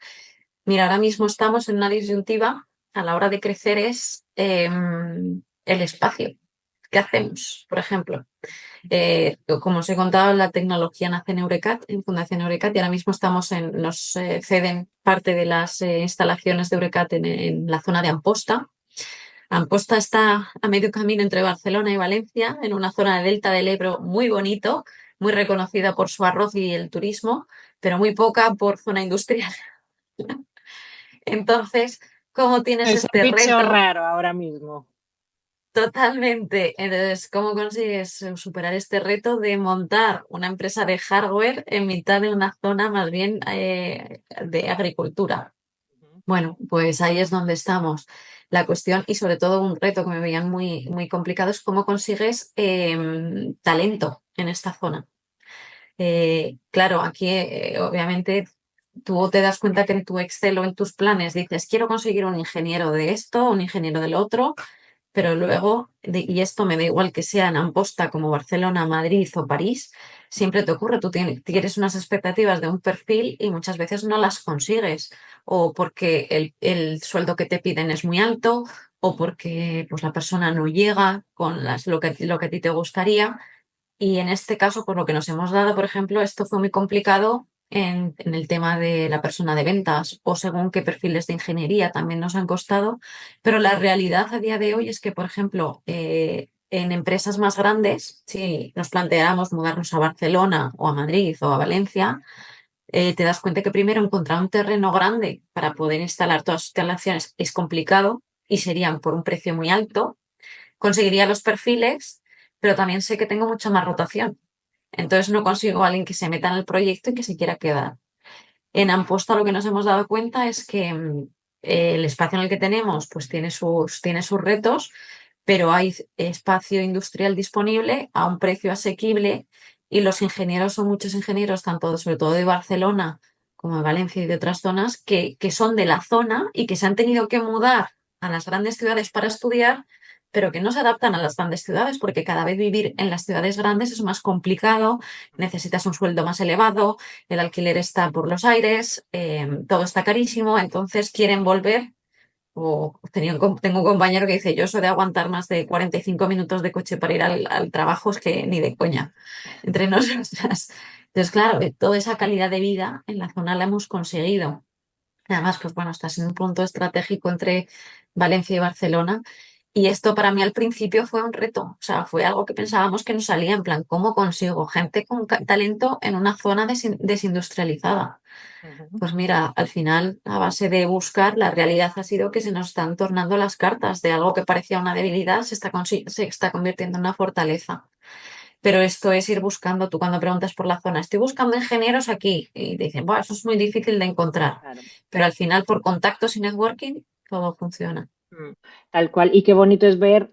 Mira, ahora mismo estamos en una disyuntiva a la hora de crecer es el espacio. ¿Qué hacemos? Por ejemplo, como os he contado, la tecnología nace en Eurecat, en Fundación Eurecat, y ahora mismo nos ceden parte de las instalaciones de Eurecat en la zona de Amposta. Amposta está a medio camino entre Barcelona y Valencia, en una zona de Delta del Ebro muy bonito, muy reconocida por su arroz y el turismo, pero muy poca por zona industrial. Entonces, ¿cómo tienes Es un este bicho reto? raro ahora mismo. Totalmente. Entonces, ¿cómo consigues superar este reto de montar una empresa de hardware en mitad de una zona más bien de agricultura? Bueno, pues ahí es donde estamos. La cuestión y sobre todo un reto que me veían muy, muy complicado es cómo consigues talento en esta zona. Claro, aquí obviamente tú te das cuenta que en tu Excel o en tus planes dices, quiero conseguir un ingeniero de esto, un ingeniero del otro, pero luego, y esto me da igual que sea en Amposta como Barcelona, Madrid o París, siempre te ocurre, tú tienes unas expectativas de un perfil y muchas veces no las consigues, o porque el sueldo que te piden es muy alto, o porque pues, la persona no llega con lo que a ti te gustaría. Y en este caso, por lo que nos hemos dado, por ejemplo, esto fue muy complicado en el tema de la persona de ventas o según qué perfiles de ingeniería también nos han costado, pero la realidad a día de hoy es que, por ejemplo, en empresas más grandes, si nos planteáramos mudarnos a Barcelona o a Madrid o a Valencia, te das cuenta que primero encontrar un terreno grande para poder instalar todas las instalaciones es complicado y serían por un precio muy alto. Conseguiría los perfiles, pero también sé que tengo mucha más rotación. Entonces no consigo a alguien que se meta en el proyecto y que se quiera quedar. En Amposta lo que nos hemos dado cuenta es que el espacio en el que tenemos pues tiene sus retos, pero hay espacio industrial disponible a un precio asequible y los ingenieros son muchos ingenieros, tanto sobre todo de Barcelona como de Valencia y de otras zonas, que son de la zona y que se han tenido que mudar a las grandes ciudades para estudiar, pero que no se adaptan a las grandes ciudades porque cada vez vivir en las ciudades grandes es más complicado, necesitas un sueldo más elevado, el alquiler está por los aires, todo está carísimo, entonces quieren volver. Tengo un compañero que dice, yo eso de aguantar más de 45 minutos de coche para ir al trabajo es que ni de coña, entre nosotras. Entonces, claro, toda esa calidad de vida en la zona la hemos conseguido. Además, pues bueno, estás en un punto estratégico entre Valencia y Barcelona. Y esto para mí al principio fue un reto, o sea, fue algo que pensábamos que no salía, en plan, ¿cómo consigo gente con talento en una zona desindustrializada? Ujú. Pues mira, al final, a base de buscar, la realidad ha sido que se nos están tornando las cartas de algo que parecía una debilidad, se está convirtiendo en una fortaleza. Pero esto es ir buscando, tú cuando preguntas por la zona, estoy buscando ingenieros aquí y te dicen, bueno, eso es muy difícil de encontrar, Claro. pero al final por contactos y networking todo funciona. Mm, tal cual. Y qué bonito es ver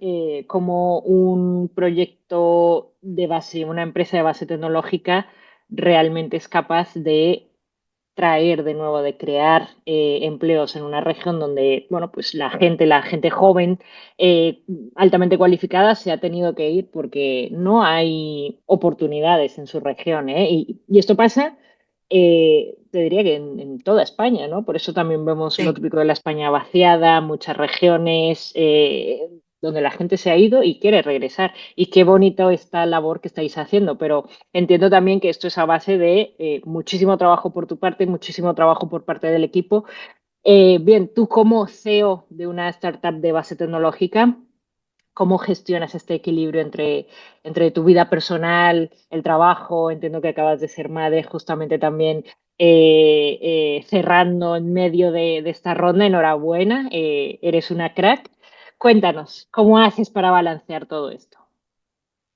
cómo un proyecto de base, una empresa de base tecnológica realmente es capaz de traer de nuevo, de crear empleos en una región donde, bueno, pues la gente joven, eh, altamente cualificada, se ha tenido que ir porque no hay oportunidades en su región, ¿eh? Y esto pasa, te diría que en toda España, ¿no? Por eso también vemos lo Sí. típico de la España vaciada, muchas regiones donde la gente se ha ido y quiere regresar. Y qué bonito esta labor que estáis haciendo, pero entiendo también que esto es a base de muchísimo trabajo por tu parte, muchísimo trabajo por parte del equipo. Bien, tú como CEO de una startup de base tecnológica, ¿cómo gestionas este equilibrio entre tu vida personal, el trabajo? Entiendo que acabas de ser madre justamente también cerrando en medio de esta ronda. Enhorabuena, eres una crack. Cuéntanos, ¿cómo haces para balancear todo esto?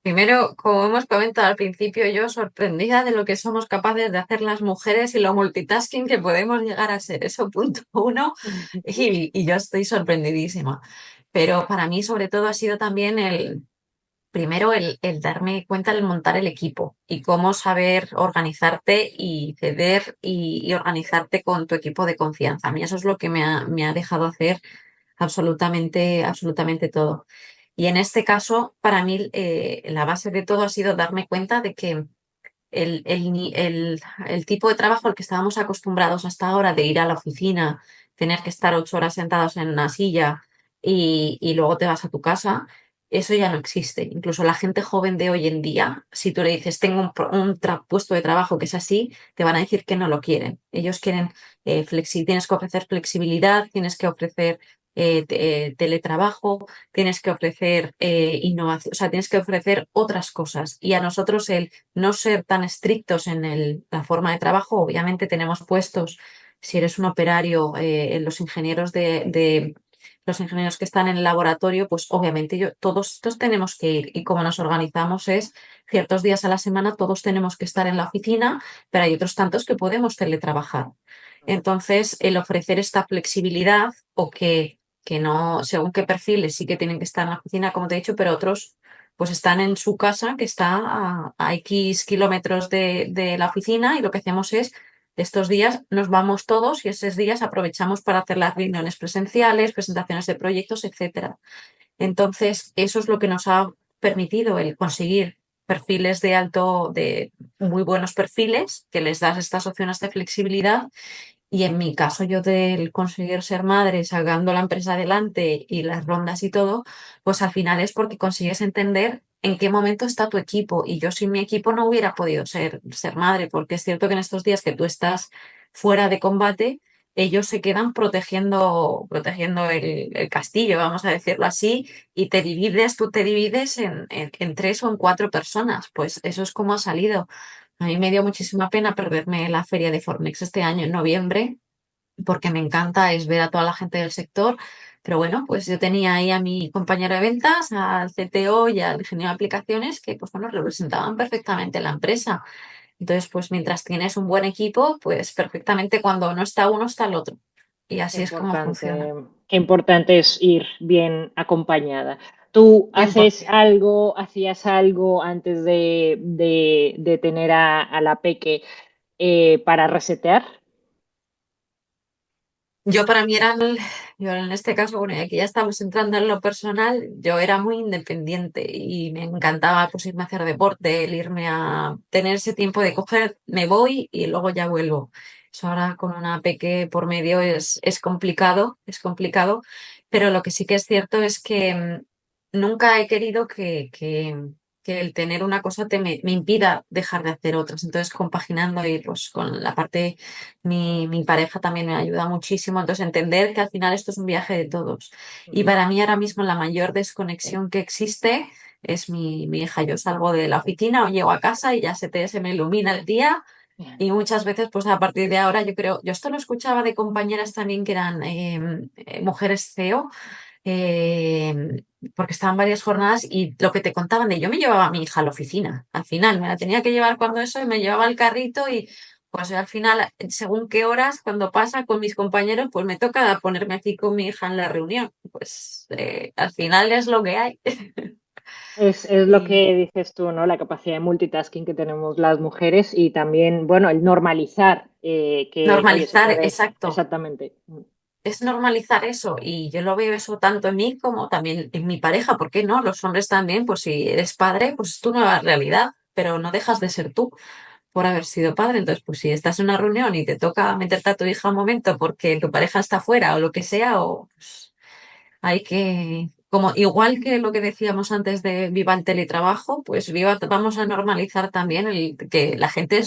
Primero, como hemos comentado al principio, yo sorprendida de lo que somos capaces de hacer las mujeres y lo multitasking que podemos llegar a ser. Eso punto uno. Y yo estoy sorprendidísima. Pero para mí, sobre todo, ha sido también primero el darme cuenta, el montar el equipo y cómo saber organizarte y ceder y organizarte con tu equipo de confianza. A mí eso es lo que me ha dejado hacer absolutamente, absolutamente todo. Y en este caso, para mí, la base de todo ha sido darme cuenta de que el tipo de trabajo al que estábamos acostumbrados hasta ahora, de ir a la oficina, tener que estar 8 horas sentados en una silla y luego te vas a tu casa, eso ya no existe. Incluso la gente joven de hoy en día, si tú le dices, tengo un puesto de trabajo que es así, te van a decir que no lo quieren. Ellos quieren, tienes que ofrecer flexibilidad, tienes que ofrecer teletrabajo, tienes que ofrecer innovación, o sea, tienes que ofrecer otras cosas. Y a nosotros el no ser tan estrictos en la forma de trabajo. Obviamente tenemos puestos, si eres un operario, los ingenieros que están en el laboratorio, pues obviamente todos estos tenemos que ir. Y como nos organizamos es ciertos días a la semana todos tenemos que estar en la oficina, pero hay otros tantos que podemos teletrabajar. Entonces, el ofrecer esta flexibilidad o que no, según qué perfiles sí que tienen que estar en la oficina, como te he dicho, pero otros pues están en su casa, que está a X kilómetros de la oficina, y lo que hacemos es, estos días nos vamos todos y esos días aprovechamos para hacer las reuniones presenciales, presentaciones de proyectos, etcétera. Entonces, eso es lo que nos ha permitido el conseguir perfiles de muy buenos perfiles, que les das estas opciones de flexibilidad. Y en mi caso, yo del conseguir ser madre, sacando la empresa adelante y las rondas y todo, pues al final es porque consigues entender en qué momento está tu equipo. Y yo sin mi equipo no hubiera podido ser madre, porque es cierto que en estos días que tú estás fuera de combate, ellos se quedan protegiendo el castillo, vamos a decirlo así, y tú te divides en tres o en cuatro personas. Pues eso es como ha salido. A mí me dio muchísima pena perderme la feria de Fornex este año en noviembre, porque me encanta es ver a toda la gente del sector. Pero bueno, pues yo tenía ahí a mi compañero de ventas, al CTO y al ingeniero de aplicaciones que, pues bueno, representaban perfectamente la empresa. Entonces, pues mientras tienes un buen equipo, pues perfectamente cuando no está uno, está el otro. Y Qué así es como funciona. qué importante es ir bien acompañada. ¿Tú Cien por ciento. hacías algo antes de tener a la peque para resetear? Yo para mí yo en este caso, bueno, y aquí ya estamos entrando en lo personal, yo era muy independiente y me encantaba pues irme a hacer deporte, el irme a tener ese tiempo de coger, me voy y luego ya vuelvo. Eso ahora con una peque por medio es complicado, pero lo que sí que es cierto es que nunca he querido que el tener una cosa me impida dejar de hacer otras. Entonces, compaginando y pues con la parte mi pareja también me ayuda muchísimo. Entonces, entender que al final esto es un viaje de todos. Y Ujú. para mí ahora mismo la mayor desconexión que existe es mi hija. Yo salgo de la oficina o llego a casa y ya se me ilumina el día. Y muchas veces, pues a partir de ahora, yo esto lo escuchaba de compañeras también que eran mujeres CEO, eh, porque estaban varias jornadas y lo que te contaban de yo me llevaba a mi hija a la oficina. Al final me la tenía que llevar cuando eso y me llevaba el carrito y pues al final, según qué horas, cuando pasa con mis compañeros, pues me toca ponerme aquí con mi hija en la reunión. Pues al final es lo que hay. Es lo Y que dices tú, ¿no? La capacidad de multitasking que tenemos las mujeres y también, bueno, el normalizar que, oye, se normalizar, puede, exacto. exactamente. Es normalizar eso y yo lo veo eso tanto en mí como también en mi pareja, ¿por qué no? Los hombres también, pues si eres padre, pues es tu nueva realidad, pero no dejas de ser tú por haber sido padre. Entonces, pues si estás en una reunión y te toca meterte a tu hija un momento porque tu pareja está fuera o lo que sea, o pues, hay que, como igual que lo que decíamos antes de viva el teletrabajo, pues vamos a normalizar también el que la gente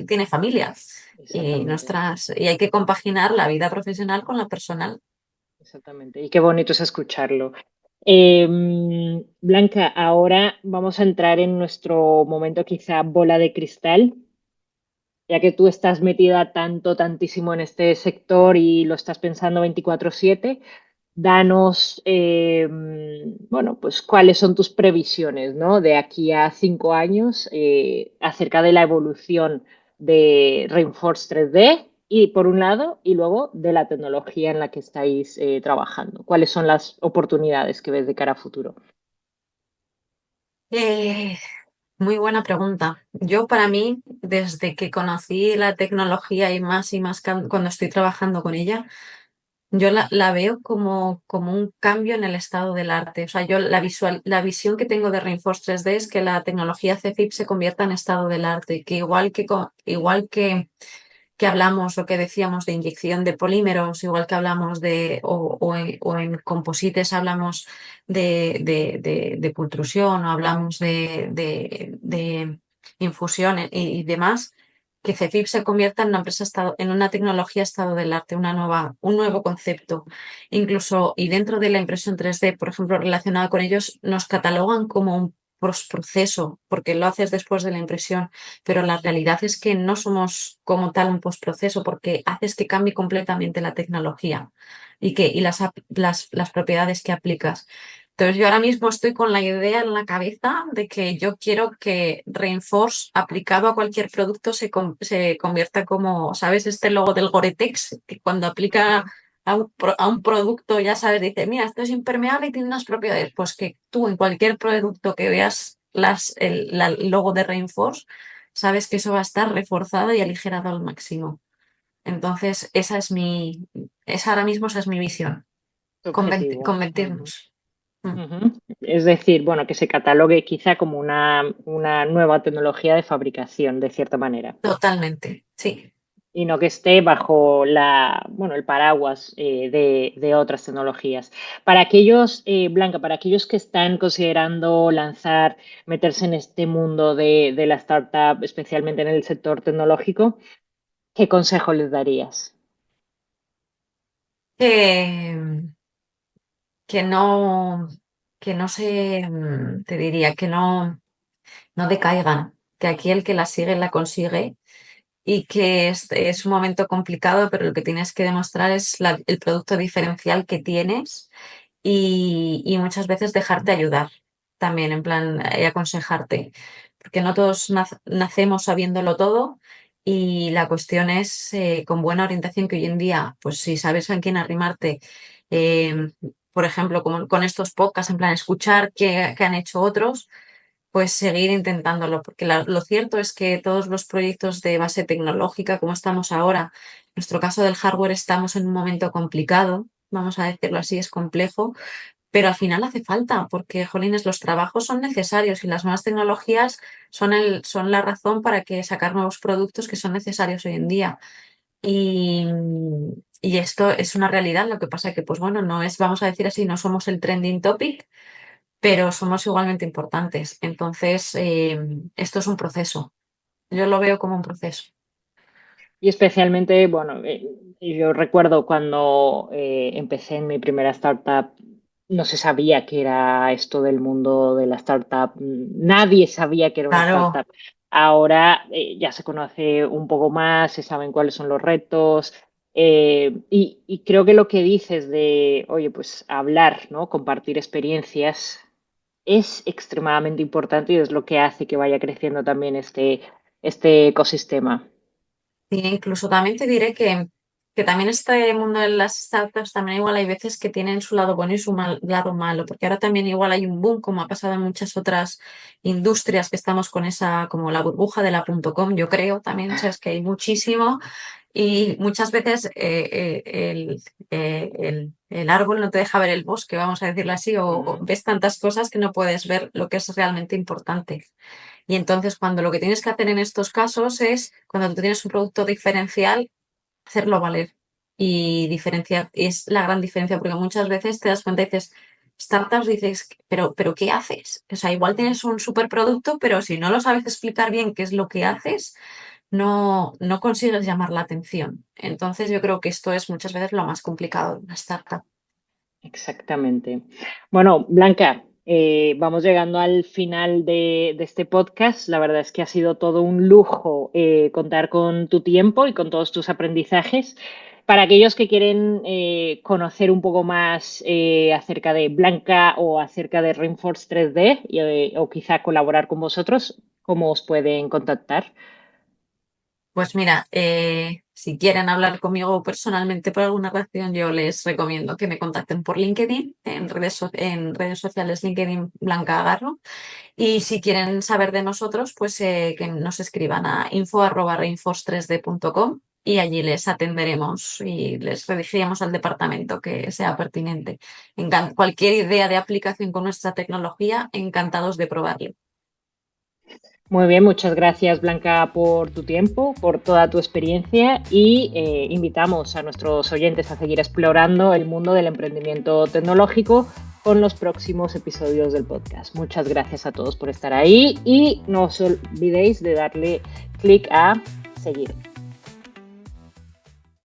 tiene familia Exactamente, y hay que compaginar la vida profesional con la personal. exactamente. Y qué bonito es escucharlo. Blanca, ahora vamos a entrar en nuestro momento quizá bola de cristal, ya que tú estás metida tantísimo en este sector y lo estás pensando 24/7. Danos, bueno, pues cuáles son tus previsiones, ¿no? De aquí a 5 años acerca de la evolución de Reinforce 3D y por un lado y luego de la tecnología en la que estáis trabajando. ¿Cuáles son las oportunidades que ves de cara a futuro? Eh, Muy buena pregunta. Yo para mí, desde que conocí la tecnología y más cuando estoy trabajando con ella, yo la veo como un cambio en el estado del arte. O sea, yo la visión que tengo de Reinforce 3D es que la tecnología CFIP se convierta en estado del arte, que igual que hablamos o que decíamos de inyección de polímeros, igual que hablamos o en composites hablamos de pultrusión o hablamos de infusión y demás, que CEFIP se convierta en una en una tecnología estado del arte, un nuevo concepto. Incluso, y dentro de la impresión 3D, por ejemplo, relacionada con ellos, nos catalogan como un postproceso, porque lo haces después de la impresión, pero la realidad es que no somos como tal un postproceso porque haces que cambie completamente la tecnología y las propiedades que aplicas. Entonces yo ahora mismo estoy con la idea en la cabeza de que yo quiero que Reinforce aplicado a cualquier producto se convierta como, ¿sabes? Este logo del Gore-Tex, que cuando aplica a un producto, ya sabes, dice, mira, esto es impermeable y tiene unas propiedades. Pues que tú en cualquier producto que veas el logo de Reinforce, sabes que eso va a estar reforzado y aligerado al máximo. Entonces, esa ahora mismo esa es mi visión, Objetivo. Ujú. convertirnos. Mm, Ujú. Es decir, bueno, que se catalogue quizá como una nueva tecnología de fabricación, de cierta manera. Totalmente, sí. y no que esté bajo el paraguas de otras tecnologías. Para aquellos, Blanca, para aquellos que están considerando meterse en este mundo de la startup, especialmente en el sector tecnológico, ¿qué consejo les darías? Que, que no, que no se, te diría, que no decaigan, que aquí el que la sigue la consigue y que es un momento complicado, pero lo que tienes que demostrar es el producto diferencial que tienes y muchas veces dejarte ayudar también, en plan, aconsejarte, porque no todos nacemos sabiéndolo todo y la cuestión es con buena orientación que hoy en día, pues si sabes a quién arrimarte, eh, por ejemplo, como con estos podcasts, en plan, escuchar qué han hecho otros, pues seguir intentándolo, porque lo cierto es que todos los proyectos de base tecnológica, como estamos ahora, en nuestro caso del hardware, estamos en un momento complicado, vamos a decirlo así, es complejo, pero al final hace falta, porque, jolines, los trabajos son necesarios y las nuevas tecnologías son la razón para que sacar nuevos productos que son necesarios hoy en día. Y, y esto es una realidad, lo que pasa que, pues bueno, no es, vamos a decir así, no somos el trending topic, pero somos igualmente importantes. Entonces, esto es un proceso. Yo lo veo como un proceso. Y especialmente, yo recuerdo cuando empecé en mi primera startup, no se sabía qué era esto del mundo de la startup, nadie sabía que era una Claro, startup. Ahora ya se conoce un poco más, se saben cuáles son los retos, y creo que lo que dices de, oye, pues hablar, ¿no? Compartir experiencias es extremadamente importante y es lo que hace que vaya creciendo también este ecosistema. y incluso también te diré que también este mundo de las startups también igual hay veces que tienen su lado bueno y su lado malo, porque ahora también igual hay un boom, como ha pasado en muchas otras industrias que estamos con esa, como la burbuja de la .com, yo creo también, sabes que hay muchísimo. Y muchas veces el árbol no te deja ver el bosque, vamos a decirlo así, o Ujú. ves tantas cosas que no puedes ver lo que es realmente importante. Y entonces cuando lo que tienes que hacer en estos casos es, cuando tú tienes un producto diferencial, hacerlo valer. Y diferenciar, es la gran diferencia, porque muchas veces te das cuenta y dices, startups dices, pero ¿qué haces? O sea, igual tienes un superproducto, pero si no lo sabes explicar bien qué es lo que haces, no consigues llamar la atención. Entonces yo creo que esto es muchas veces lo más complicado de una startup. Exactamente. Bueno, Blanca, vamos llegando al final de este podcast. La verdad es que ha sido todo un lujo contar con tu tiempo y con todos tus aprendizajes. Para aquellos que quieren conocer un poco más acerca de Blanca o acerca de Reinforce 3D o quizá colaborar con vosotros, ¿cómo os pueden contactar? Pues mira, si quieren hablar conmigo personalmente por alguna razón, yo les recomiendo que me contacten por LinkedIn, en redes sociales LinkedIn Blanca Agarro. Y si quieren saber de nosotros, pues que nos escriban a info@reinforce3d.com y allí les atenderemos y les redirigiremos al departamento que sea pertinente. Cualquier idea de aplicación con nuestra tecnología, encantados de probarlo. Muy bien, muchas gracias Blanca por tu tiempo, por toda tu experiencia y invitamos a nuestros oyentes a seguir explorando el mundo del emprendimiento tecnológico con los próximos episodios del podcast. Muchas gracias a todos por estar ahí y no os olvidéis de darle clic a seguir.